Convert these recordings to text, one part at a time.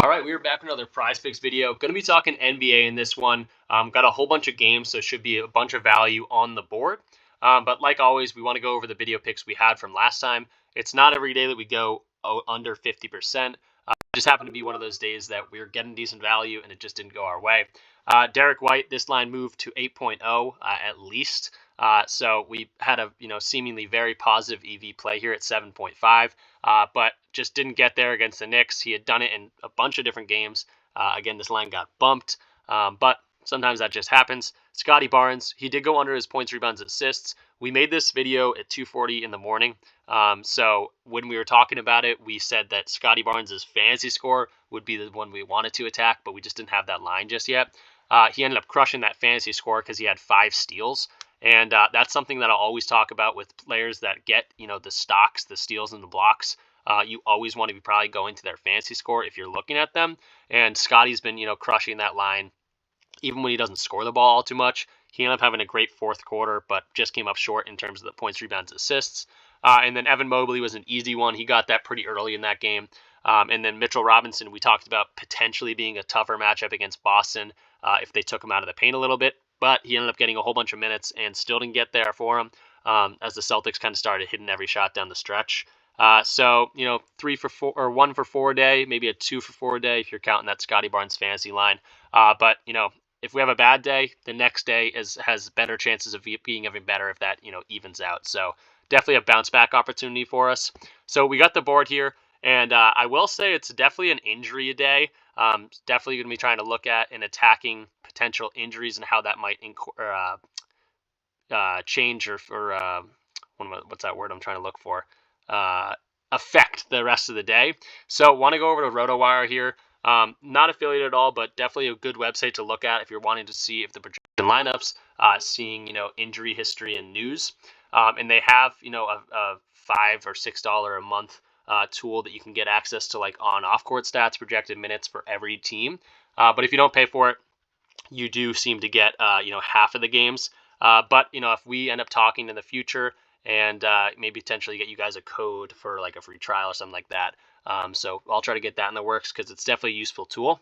All right, we are back with another PrizePicks video. Going to be talking NBA in this one. Got a whole bunch of games, so should be a bunch of value on the board. But like always, we want to go over the video picks we had from last time. It's not every day that we go under 50%. It just happened to be one of those days that we were getting decent value and it just didn't go our way. Derek White, this line moved to 8.0 at least. So we had a seemingly very positive EV play here at 7.5, but just didn't get there against the Knicks. He had done it in a bunch of different games. Again, this line got bumped, but sometimes that just happens. Scotty Barnes, he did go under his points, rebounds, and assists. We made this video at 2:40 in the morning. So when we were talking about it, we said that Scotty Barnes' fantasy score would be the one we wanted to attack, but we just didn't have that line just yet. He ended up crushing that fantasy score because he had 5 steals. And that's something that I'll always talk about with players that get, the stocks, the steals, and the blocks. You always want to be probably going to their fantasy score if you're looking at them. And Scotty's been, crushing that line. Even when he doesn't score the ball all too much, he ended up having a great fourth quarter, but just came up short in terms of the points, rebounds, assists. And then Evan Mobley was an easy one. He got that pretty early in that game. And then Mitchell Robinson, we talked about potentially being a tougher matchup against Boston if they took him out of the paint a little bit. But he ended up getting a whole bunch of minutes and still didn't get there for him as the Celtics kind of started hitting every shot down the stretch. So 3 for 4 or 1 for 4 day, maybe a 2 for 4 day if you're counting that Scotty Barnes fantasy line. But if we have a bad day, the next day has better chances of being even better if that evens out. So definitely a bounce back opportunity for us. So we got the board here, and I will say it's definitely an injury a day. Definitely going to be trying to look at and attacking potential injuries and how that might change or what's that word I'm trying to look for? Affect the rest of the day. So want to go over to RotoWire here. Not affiliated at all, but definitely a good website to look at if you're wanting to see if the projection lineups, seeing injury history and news. And they have a $5 or $6 a month tool that you can get access to like on off court stats, projected minutes for every team. But if you don't pay for it, you do seem to get half of the games. But if we end up talking in the future and maybe potentially get you guys a code for like a free trial or something like that. So I'll try to get that in the works because it's definitely a useful tool.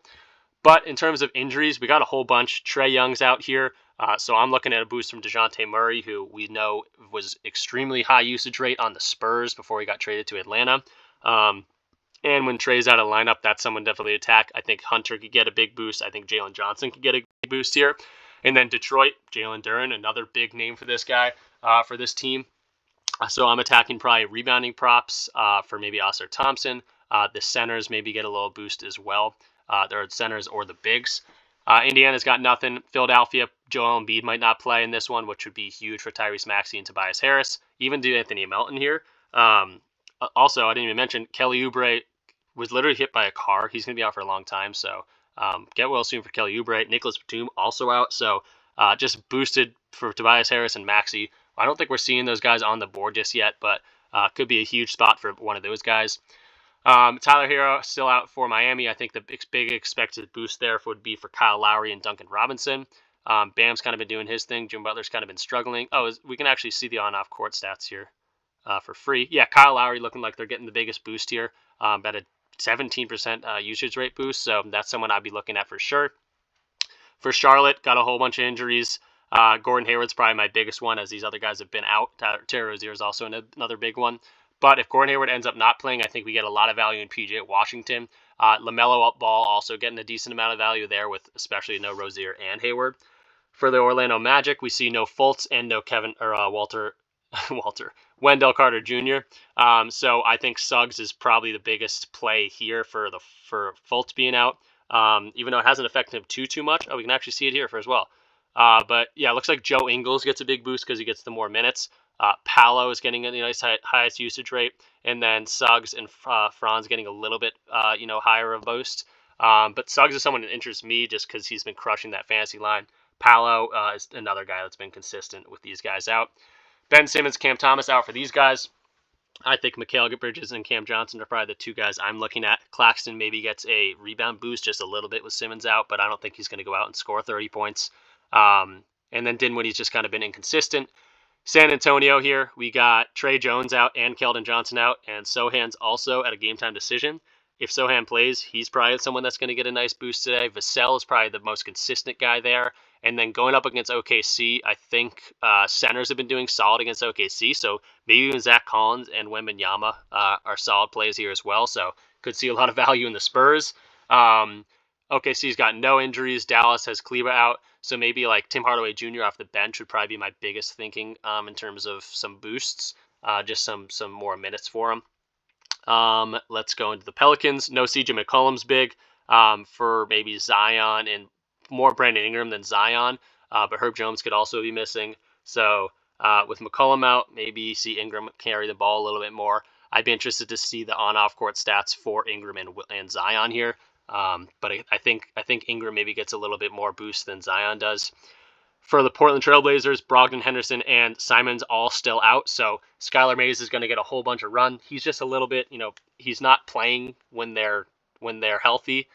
But in terms of injuries, we got a whole bunch. Trae Young's out here. So I'm looking at a boost from DeJounte Murray, who we know was extremely high usage rate on the Spurs before he got traded to Atlanta. And when Trae's out of lineup, that's someone definitely attack. I think Hunter could get a big boost. I think Jalen Johnson could get a big boost here. And then Detroit, Jalen Duren, another big name for this guy, for this team. So I'm attacking probably rebounding props for maybe Oscar Thompson. The centers maybe get a little boost as well. There are centers or the bigs. Indiana's got nothing. Philadelphia, Joel Embiid might not play in this one, which would be huge for Tyrese Maxey and Tobias Harris. Even do Anthony Melton here. Also, I didn't even mention Kelly Oubre was literally hit by a car. He's going to be out for a long time. So get well soon for Kelly Oubre. Nicholas Batum also out. So just boosted for Tobias Harris and Maxey. I don't think we're seeing those guys on the board just yet, but could be a huge spot for one of those guys. Tyler Hero still out for Miami. I think the big expected boost there would be for Kyle Lowry and Duncan Robinson. Bam's kind of been doing his thing. Jim Butler's kind of been struggling. We can actually see the on-off court stats here for free. Yeah, Kyle Lowry looking like they're getting the biggest boost here. At a 17% usage rate boost, so that's someone I'd be looking at for sure. For Charlotte, got a whole bunch of injuries. Gordon Hayward's probably my biggest one, as these other guys have been out. Terry Rozier is also another big one. But if Gordon Hayward ends up not playing, I think we get a lot of value in PJ Washington. LaMelo Ball also getting a decent amount of value there, with especially no Rozier and Hayward. For the Orlando Magic, we see no Fultz and no Wendell Carter Jr. So I think Suggs is probably the biggest play here for Fultz being out. Even though it hasn't affected him too much. We can actually see it here as well. But yeah, it looks like Joe Ingles gets a big boost because he gets the more minutes. Paolo is getting a nice highest usage rate, and then Suggs and Franz getting a little bit higher of a boost. But Suggs is someone that interests me just because he's been crushing that fantasy line. Paolo is another guy that's been consistent with these guys out. Ben Simmons, Cam Thomas out for these guys. I think Mikal Bridges and Cam Johnson are probably the two guys I'm looking at. Claxton maybe gets a rebound boost just a little bit with Simmons out, but I don't think he's going to go out and score 30 points. And then Dinwiddie's just kind of been inconsistent. San Antonio here, we got Trey Jones out and Keldon Johnson out, and Sohan's also at a game time decision. if Sohan plays, he's probably someone that's going to get a nice boost today. Vassell is probably the most consistent guy there. And then going up against OKC, I think centers have been doing solid against OKC. So maybe even Zach Collins and Wembanyama are solid plays here as well. So could see a lot of value in the Spurs. OKC's got no injuries. Dallas has Kleber out. So maybe like Tim Hardaway Jr. off the bench would probably be my biggest thinking in terms of some boosts, just some more minutes for him. Let's go into the Pelicans. No CJ McCollum's big for maybe Zion and more Brandon Ingram than Zion, but Herb Jones could also be missing. So with McCollum out, maybe see Ingram carry the ball a little bit more. I'd be interested to see the on-off court stats for Ingram and Zion here. But I think Ingram maybe gets a little bit more boost than Zion does. For the Portland Trailblazers, Brogdon, Henderson, and Simons all still out, so Skylar Mays is going to get a whole bunch of run. He's just a little bit, he's not playing when they're healthy,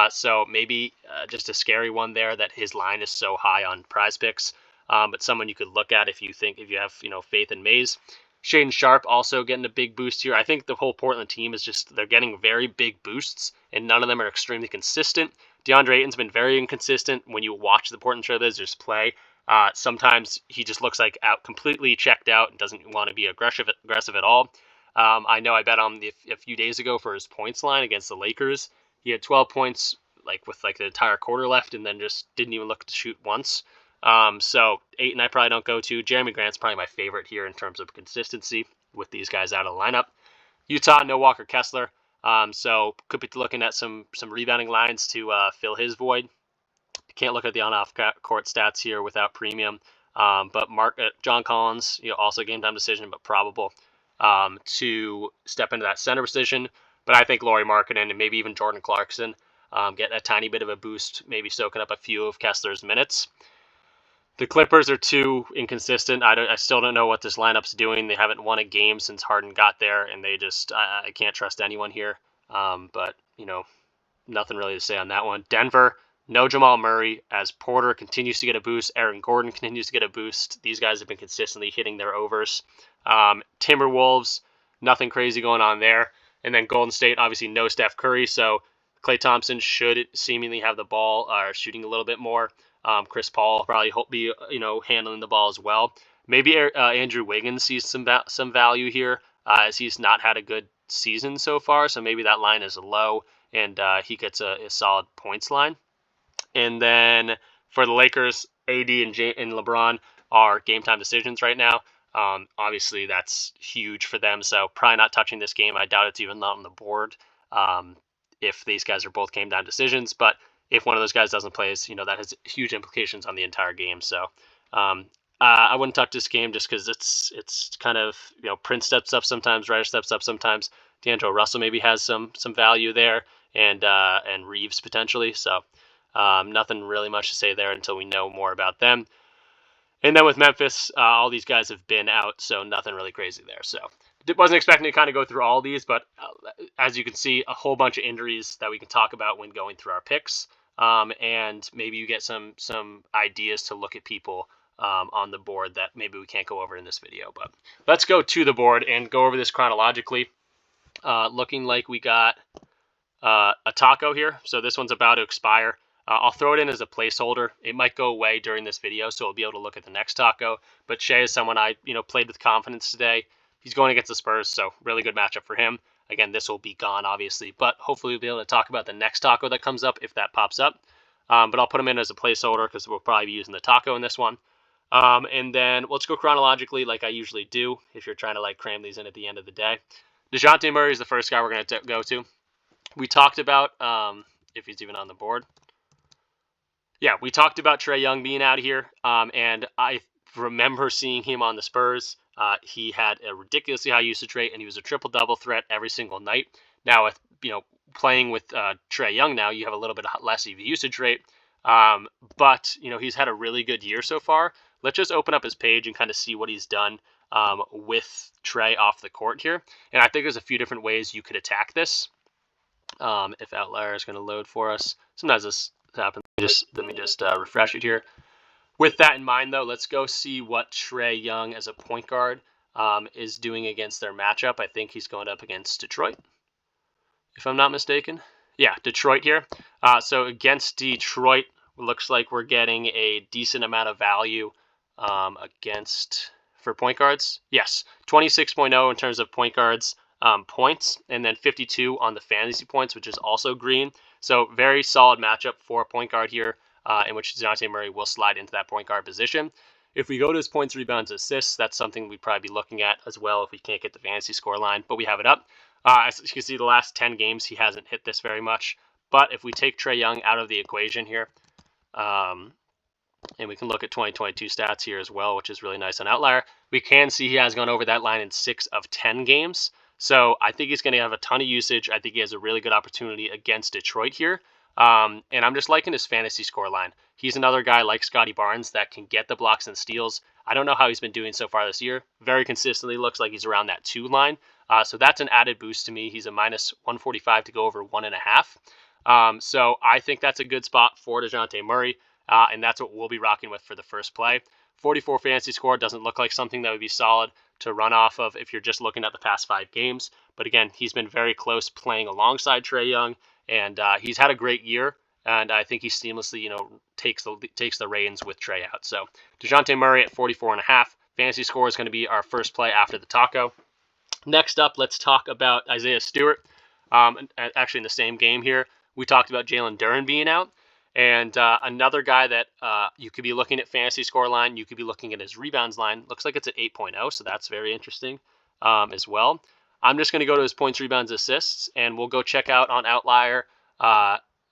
so maybe just a scary one there that his line is so high on PrizePicks, but someone you could look at if you have faith in Mays. Shaedon Sharpe also getting a big boost here. I think the whole Portland team is they're getting very big boosts, and none of them are extremely consistent. DeAndre Ayton's been very inconsistent when you watch the Portland Trailblazers play. Sometimes he just looks like completely checked out and doesn't want to be aggressive at all. I know I bet on a few days ago for his points line against the Lakers. He had 12 points with the entire quarter left and then just didn't even look to shoot once. So Ayton I probably don't go to. Jeremy Grant's probably my favorite here in terms of consistency with these guys out of the lineup. Utah, no Walker Kessler. So could be looking at some rebounding lines to fill his void. Can't look at the on-off court stats here without premium. But John Collins, also game time decision, but probable to step into that center position. But I think Lauri Markkanen and maybe even Jordan Clarkson get a tiny bit of a boost, maybe soaking up a few of Kessler's minutes. The Clippers are too inconsistent. I still don't know what this lineup's doing. They haven't won a game since Harden got there, and they just I can't trust anyone here. But nothing really to say on that one. Denver, no Jamal Murray as Porter continues to get a boost. Aaron Gordon continues to get a boost. These guys have been consistently hitting their overs. Timberwolves, nothing crazy going on there. And then Golden State, obviously no Steph Curry, so Klay Thompson should seemingly have the ball shooting a little bit more. Chris Paul will probably be handling the ball as well. Maybe Andrew Wiggins sees some value here as he's not had a good season so far, so maybe that line is low and he gets a solid points line. And then for the Lakers, AD and LeBron are game time decisions right now. Obviously that's huge for them, so probably not touching this game. I doubt it's even not on the board if these guys are both game time decisions, but if one of those guys doesn't play, that has huge implications on the entire game. So I wouldn't touch this game just because it's kind of, Prince steps up sometimes, Ryder steps up sometimes. D'Angelo Russell maybe has some value there, and Reeves potentially. So nothing really much to say there until we know more about them. And then with Memphis, all these guys have been out, so nothing really crazy there. So wasn't expecting to kind of go through all these, but as you can see, a whole bunch of injuries that we can talk about when going through our picks. And maybe you get some ideas to look at people on the board that maybe we can't go over in this video. But let's go to the board and go over this chronologically. Looking like we got a taco here. So this one's about to expire. I'll throw it in as a placeholder. It might go away during this video, so we'll be able to look at the next taco. But Shea is someone I played with confidence today. He's going against the Spurs, so really good matchup for him. Again, this will be gone, obviously, but hopefully we'll be able to talk about the next taco that comes up if that pops up. But I'll put him in as a placeholder because we'll probably be using the taco in this one. And then let's go chronologically like I usually do if you're trying to cram these in at the end of the day. DeJounte Murray is the first guy we're going to go to. We talked about, if he's even on the board. Yeah, we talked about Trae Young being out here, and I remember seeing him on the Spurs. He had a ridiculously high usage rate, and he was a triple-double threat every single night. Now, with playing with Trae Young now, you have a little bit less of a usage rate, but he's had a really good year so far. Let's just open up his page and kind of see what he's done with Trae off the court here. And I think there's a few different ways you could attack this. If Outlier is going to load for us, sometimes this happens. Let me just refresh it here. With that in mind, though, let's go see what Trae Young as a point guard is doing against their matchup. I think he's going up against Detroit. if I'm not mistaken. Yeah, Detroit here. So against Detroit, looks like we're getting a decent amount of value against for point guards. Yes, 26.0 in terms of point guards points, and then 52 on the fantasy points, which is also green. So very solid matchup for a point guard here, in which DeJounte Murray will slide into that point guard position. If we go to his points, rebounds, assists, that's something we'd probably be looking at as well if we can't get the fantasy score line, but we have it up. As you can see, the last 10 games, he hasn't hit this very much. But if we take Trae Young out of the equation here, and we can look at 2022 stats here as well, which is really nice on Outlier, we can see he has gone over that line in 6 of 10 games. So I think he's going to have a ton of usage. I think he has a really good opportunity against Detroit here. And I'm just liking his fantasy score line. He's another guy like Scotty Barnes that can get the blocks and steals. I don't know how he's been doing so far this year. Very consistently looks like he's around that 2 line. So that's an added boost to me. He's a minus 145 to go over 1.5. So I think that's a good spot for DeJounte Murray. And that's what we'll be rocking with for the first play. 44 fantasy score doesn't look like something that would be solid to run off of if you're just looking at the past 5 games. But again, he's been very close playing alongside Trae Young, and he's had a great year. And I think he seamlessly, takes the reins with Trae out. So DeJounte Murray at 44.5. Fantasy score is going to be our first play after the taco. Next up, let's talk about Isaiah Stewart. Actually, in the same game here, we talked about Jalen Duren being out. And another guy that you could be looking at fantasy score line, you could be looking at his rebounds line. Looks like it's at 8.0, so that's very interesting as well. I'm just going to go to his points, rebounds, assists, and we'll go check out on Outlier,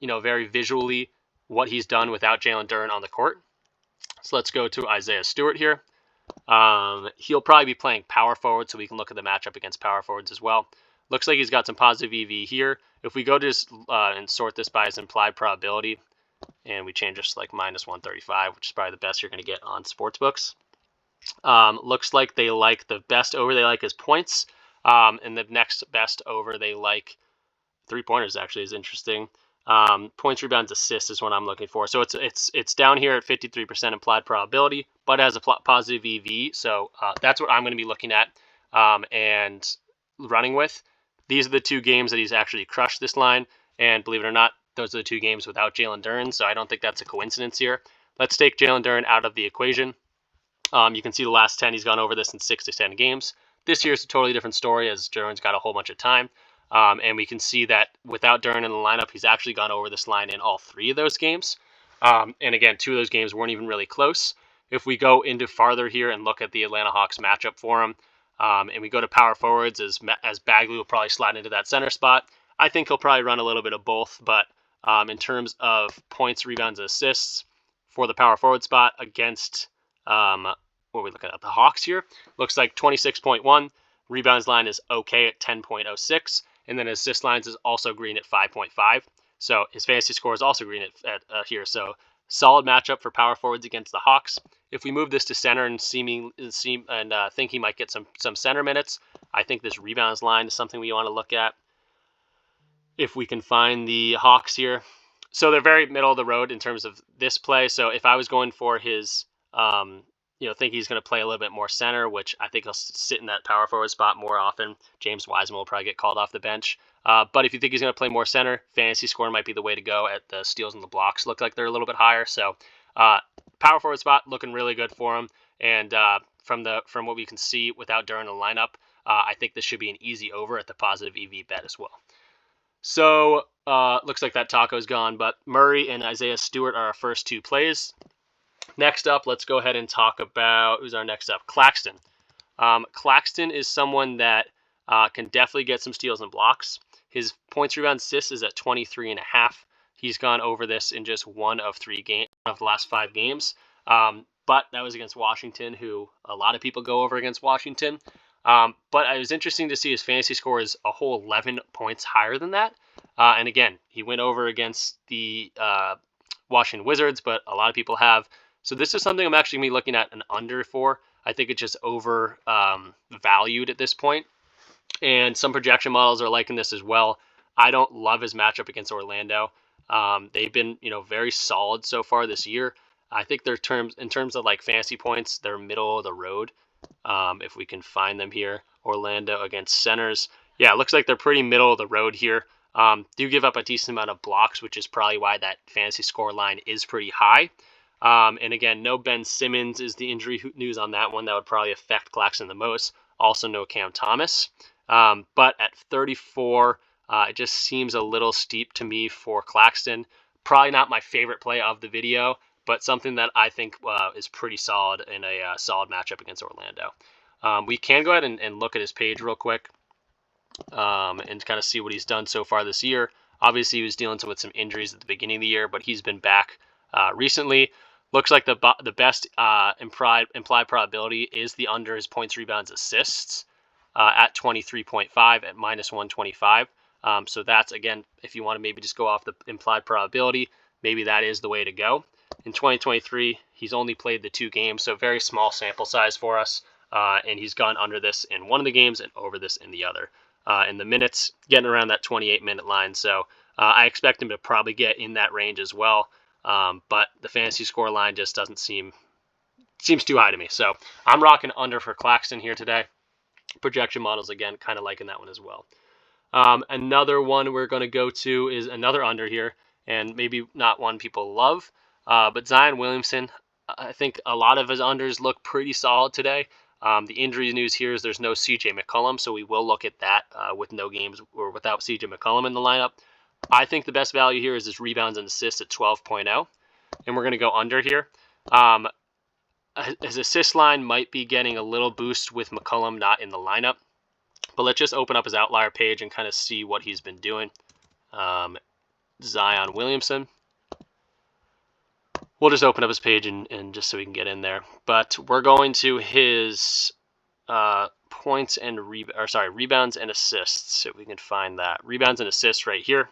very visually what he's done without Jalen Duren on the court. So let's go to Isaiah Stewart here. He'll probably be playing power forward, so we can look at the matchup against power forwards as well. Looks like he's got some positive EV here. If we go to and sort this by his implied probability, and we change this to like minus 135, which is probably the best you're going to get on sportsbooks. Looks like they like the best over they like is points, and the next best over they like 3-pointers. Actually, is interesting. Points, rebounds, assists is what I'm looking for. So it's down here at 53% implied probability, but has a positive EV. So that's what I'm going to be looking at and running with. These are the 2 games that he's actually crushed this line, and believe it or not, those are the 2 games without Jalen Duren, so I don't think that's a coincidence here. Let's take Jalen Duren out of the equation. You can see the last 10, he's gone over this in 6 to 10 games. This year's a totally different story as Duren's got a whole bunch of time. And we can see that without Duren in the lineup, he's actually gone over this line in all 3 of those games. And again, 2 of those games weren't even really close. If we go into farther here and look at the Atlanta Hawks matchup for him, and we go to power forwards, as Bagley will probably slide into that center spot, I think he'll probably run a little bit of both, but in terms of points, rebounds, and assists for the power forward spot against, what are we looking at? The Hawks here. Looks like 26.1. Rebounds line is okay at 10.06. And then his assist lines is also green at 5.5. So his fantasy score is also green at here. So solid matchup for power forwards against the Hawks. If we move this to center and think he might get some center minutes, I think this rebounds line is something we want to look at. If we can find the Hawks here. So they're very middle of the road in terms of this play. So if I was going for his, think he's going to play a little bit more center, which I think he'll sit in that power forward spot more often. James Wiseman will probably get called off the bench. But if you think he's going to play more center, fantasy score might be the way to go. At the steals and the blocks look like they're a little bit higher. So power forward spot looking really good for him. And from what we can see without Duren in the lineup, I think this should be an easy over at the positive EV bet as well. So looks like that taco's gone, but Murray and Isaiah Stewart are our first 2 plays. Next up, let's go ahead and talk about who's our next up. Claxton. Claxton is someone that can definitely get some steals and blocks. His points, rebounds, assists is at 23.5. He's gone over this in just 1 of 3 games of the last 5 games. But that was against Washington, who a lot of people go over against Washington. But it was interesting to see his fantasy score is a whole 11 points higher than that. And again, he went over against the Washington Wizards, but a lot of people have. So this is something I'm actually going to be looking at an under for. I think it's just over valued at this point. And some projection models are liking this as well. I don't love his matchup against Orlando. They've been, very solid so far this year. I think in terms of like fantasy points, they're middle of the road. If we can find them here, Orlando against centers. Yeah, it looks like they're pretty middle of the road here. Do give up a decent amount of blocks, which is probably why that fantasy score line is pretty high. And again, no Ben Simmons is the injury news on that one. That would probably affect Claxton the most. Also, no Cam Thomas. But at 34, it just seems a little steep to me for Claxton. Probably not my favorite play of the video, but something that I think is pretty solid in a solid matchup against Orlando. We can go ahead and look at his page real quick and kind of see what he's done so far this year. Obviously, he was dealing with some injuries at the beginning of the year, but he's been back recently. Looks like the best implied probability is the under his points, rebounds, assists at 23.5 at minus 125. So that's, again, if you want to maybe just go off the implied probability, maybe that is the way to go. In 2023, he's only played the 2 games, so very small sample size for us. And he's gone under this in one of the games and over this in the other. And the minutes getting around that 28-minute line. So I expect him to probably get in that range as well. But the fantasy score line just seems too high to me. So I'm rocking under for Claxton here today. Projection models, again, kind of liking that one as well. Another one we're going to go to is another under here, and maybe not one people love, but Zion Williamson. I think a lot of his unders look pretty solid today. The injury news here is there's no CJ McCollum, so we will look at that with no games or without CJ McCollum in the lineup. I think the best value here is his rebounds and assists at 12.0, and we're going to go under here. His assist line might be getting a little boost with McCollum not in the lineup, but let's just open up his Outlier page and kind of see what he's been doing. Zion Williamson. We'll just open up his page and just so we can get in there. But we're going to his points and rebounds and assists, if we can find that. Rebounds and assists right here.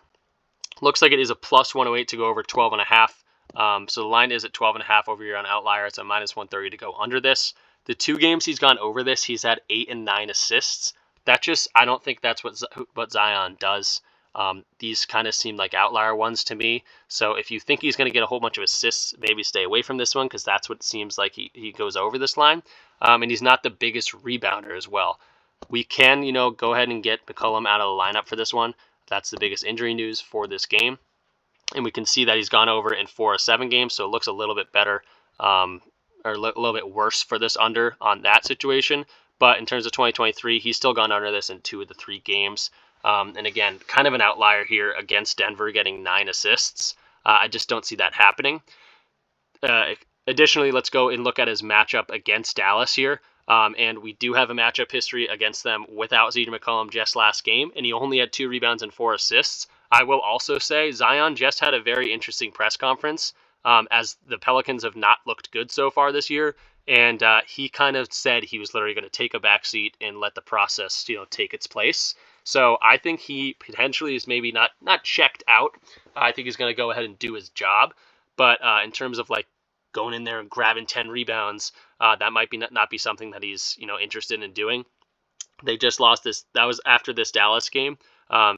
Looks like it is a plus 108 to go over 12.5. So the line is at 12.5 over here on Outlier. It's a minus 130 to go under this. The 2 games he's gone over this, he's had 8 and 9 assists. I don't think that's what Zion does. These kind of seem like outlier ones to me. So if you think he's going to get a whole bunch of assists, maybe stay away from this one because that's what seems like he goes over this line. And he's not the biggest rebounder as well. We can, go ahead and get McCollum out of the lineup for this one. That's the biggest injury news for this game. And we can see that he's gone over in 4 of 7 games, so it looks a little bit better or a little bit worse for this under on that situation. But in terms of 2023, he's still gone under this in 2 of the 3 games. And again, kind of an outlier here against Denver getting 9 assists. I just don't see that happening. Additionally, let's go and look at his matchup against Dallas here. And we do have a matchup history against them without CJ McCollum just last game, and he only had 2 rebounds and 4 assists. I will also say Zion just had a very interesting press conference as the Pelicans have not looked good so far this year. And he kind of said he was literally going to take a backseat and let the process, take its place. So I think he potentially is maybe not checked out. I think he's going to go ahead and do his job. But in terms of going in there and grabbing 10 rebounds, that might not be something that he's interested in doing. They just lost this. That was after this Dallas game.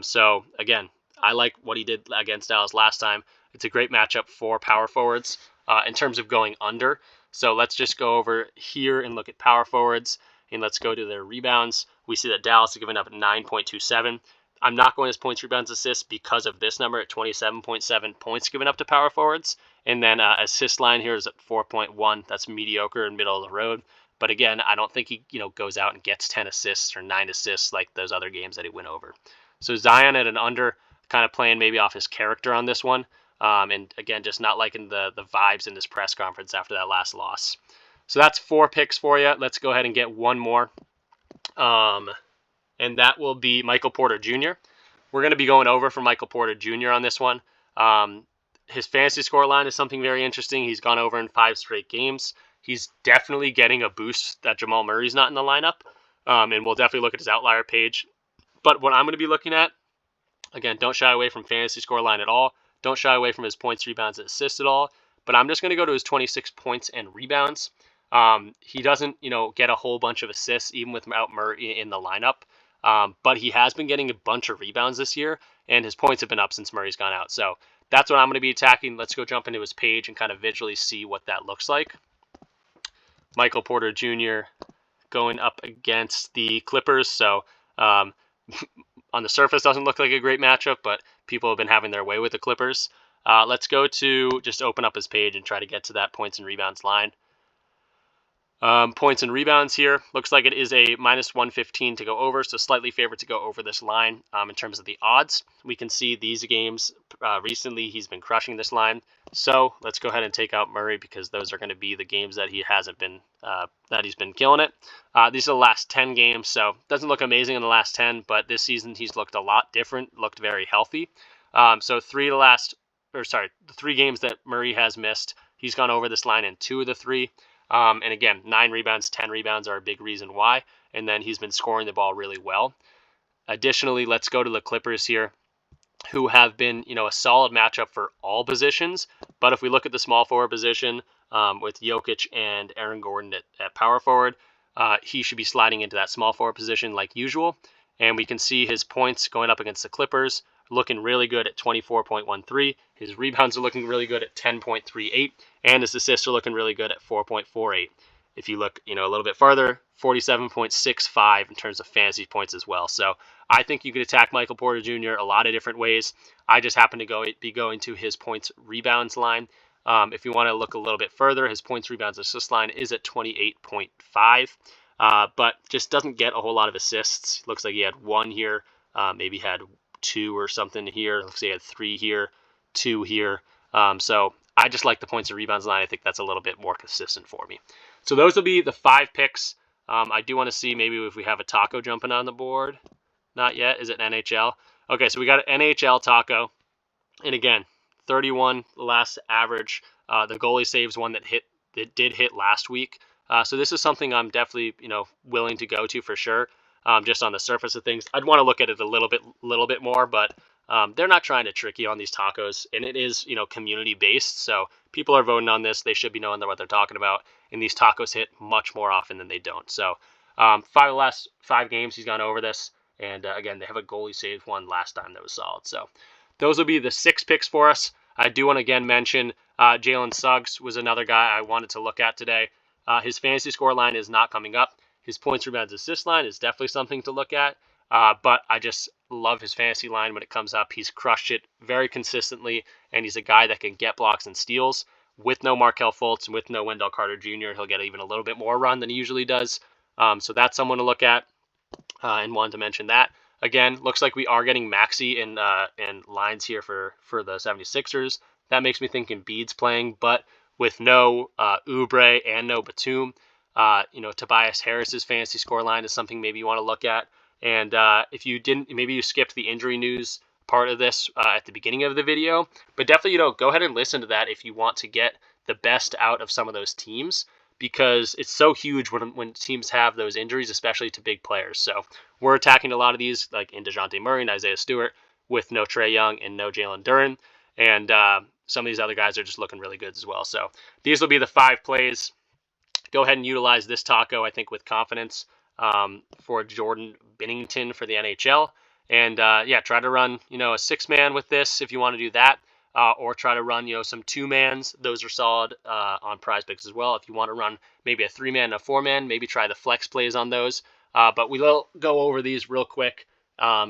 So again, I like what he did against Dallas last time. It's a great matchup for power forwards in terms of going under. So let's just go over here and look at power forwards, and let's go to their rebounds. We see that Dallas is giving up 9.27. I'm not going as points, rebounds, assists because of this number at 27.7 points given up to power forwards. And then assist line here is at 4.1. That's mediocre and middle of the road. But again, I don't think he goes out and gets 10 assists or 9 assists like those other games that he went over. So Zion at an under, kind of playing maybe off his character on this one. And again, just not liking the vibes in this press conference after that last loss. So that's 4 picks for you. Let's go ahead and get one more. And that will be Michael Porter Jr. We're going to be going over for Michael Porter Jr. on this one. His fantasy score line is something very interesting. He's gone over in 5 straight games. He's definitely getting a boost that Jamal Murray's not in the lineup. And we'll definitely look at his Outlier page. But what I'm going to be looking at, again, don't shy away from fantasy score line at all. Don't shy away from his points, rebounds, and assists at all. But I'm just going to go to his 26 points and rebounds. He doesn't, get a whole bunch of assists even without Murray in the lineup. But he has been getting a bunch of rebounds this year, and his points have been up since Murray's gone out. So that's what I'm going to be attacking. Let's go jump into his page and kind of visually see what that looks like. Michael Porter Jr. going up against the Clippers. So on the surface doesn't look like a great matchup, but people have been having their way with the Clippers. Let's go to just open up his page and try to get to that points and rebounds line. Points and rebounds here. Looks like it is a minus 115 to go over, so slightly favored to go over this line in terms of the odds. We can see these games recently he's been crushing this line. So let's go ahead and take out Murray because those are going to be the games that he hasn't been that he's been killing it. These are the last 10 games, so doesn't look amazing in the last 10, but this season he's looked a lot different, looked very healthy. So the 3 games that Murray has missed, he's gone over this line in 2 of the 3. And again, 9 rebounds, 10 rebounds are a big reason why. And then he's been scoring the ball really well. Additionally, let's go to the Clippers here, who have been, a solid matchup for all positions. But if we look at the small forward position with Jokic and Aaron Gordon at power forward, he should be sliding into that small forward position like usual. And we can see his points going up against the Clippers looking really good at 24.13. His rebounds are looking really good at 10.38, and his assists are looking really good at 4.48. If you look, a little bit farther, 47.65 in terms of fantasy points as well. So I think you could attack Michael Porter Jr. a lot of different ways. I just happen to be going to his points rebounds line. If you want to look a little bit further, his points rebounds assist line is at 28.5, but just doesn't get a whole lot of assists. Looks like he had 1 here, maybe had 2 or something here. Looks like he had 3 here, 2 here. So I just like the points and rebounds line. I think that's a little bit more consistent for me. So those will be the 5 picks. I do want to see maybe if we have a taco jumping on the board. Not yet. Is it NHL? Okay, so we got an NHL taco. And again, 31 last average. The goalie saves one that did hit last week. So this is something I'm definitely, willing to go to for sure. Just on the surface of things, I'd want to look at it a little bit more, but they're not trying to trick you on these tacos, and it is, community based. So people are voting on this. They should be knowing what they're talking about. And these tacos hit much more often than they don't. So 5 of the last 5 games, he's gone over this. And again, they have a goalie saved one last time that was solid. So those will be the 6 picks for us. I do want to again mention Jalen Suggs was another guy I wanted to look at today. His fantasy score line is not coming up. His points, rebounds, assist line is definitely something to look at. But I just love his fantasy line when it comes up. He's crushed it very consistently, and he's a guy that can get blocks and steals. With no Markelle Fultz and with no Wendell Carter Jr., he'll get even a little bit more run than he usually does. So that's someone to look at, and wanted to mention that. Again, looks like we are getting Maxey in lines here for the 76ers. That makes me think Embiid's playing, but with no Oubre and no Batum, Tobias Harris's fantasy score line is something maybe you want to look at. And if you didn't, maybe you skipped the injury news part of this at the beginning of the video, but definitely, go ahead and listen to that if you want to get the best out of some of those teams, because it's so huge when teams have those injuries, especially to big players. So we're attacking a lot of these, like in DeJounte Murray and Isaiah Stewart, with no Trae Young and no Jalen Duren. And some of these other guys are just looking really good as well. So these will be the 5 plays. Go ahead and utilize this taco, I think, with confidence for Jordan Binnington for the NHL. And try to run, a 6-man with this if you want to do that. Or try to run, some 2-mans. Those are solid on PrizePicks as well. If you want to run maybe a 3-man and a 4-man, maybe try the flex plays on those. But we will go over these real quick.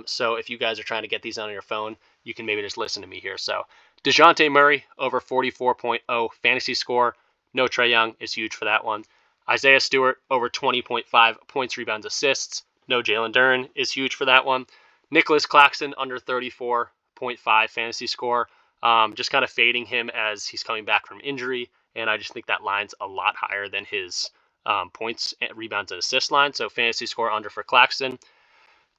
So if you guys are trying to get these on your phone, you can maybe just listen to me here. So DeJounte Murray over 44.0 fantasy score. No Trae Young is huge for that one. Isaiah Stewart over 20.5 points, rebounds, assists. No Jalen Duren is huge for that one. Nicholas Claxton under 34.5 fantasy score. Just kind of fading him as he's coming back from injury. And I just think that line's a lot higher than his points, rebounds, and assist line. So fantasy score under for Claxton.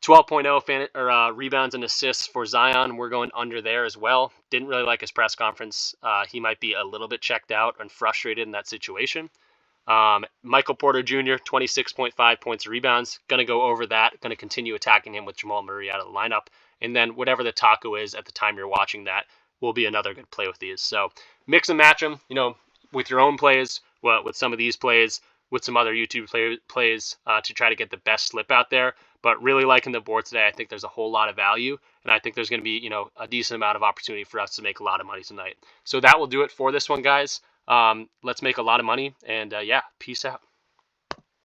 12.0 rebounds and assists for Zion. We're going under there as well. Didn't really like his press conference. He might be a little bit checked out and frustrated in that situation. Michael Porter Jr., 26.5 points and rebounds. Going to go over that. Going to continue attacking him with Jamal Murray out of the lineup. And then whatever the taco is at the time you're watching that will be another good play with these. So mix and match them, with your own plays, with some of these plays, with some other YouTube plays to try to get the best slip out there. But really liking the board today. I think there's a whole lot of value, and I think there's going to be, a decent amount of opportunity for us to make a lot of money tonight. So that will do it for this one, guys. Let's make a lot of money, and peace out.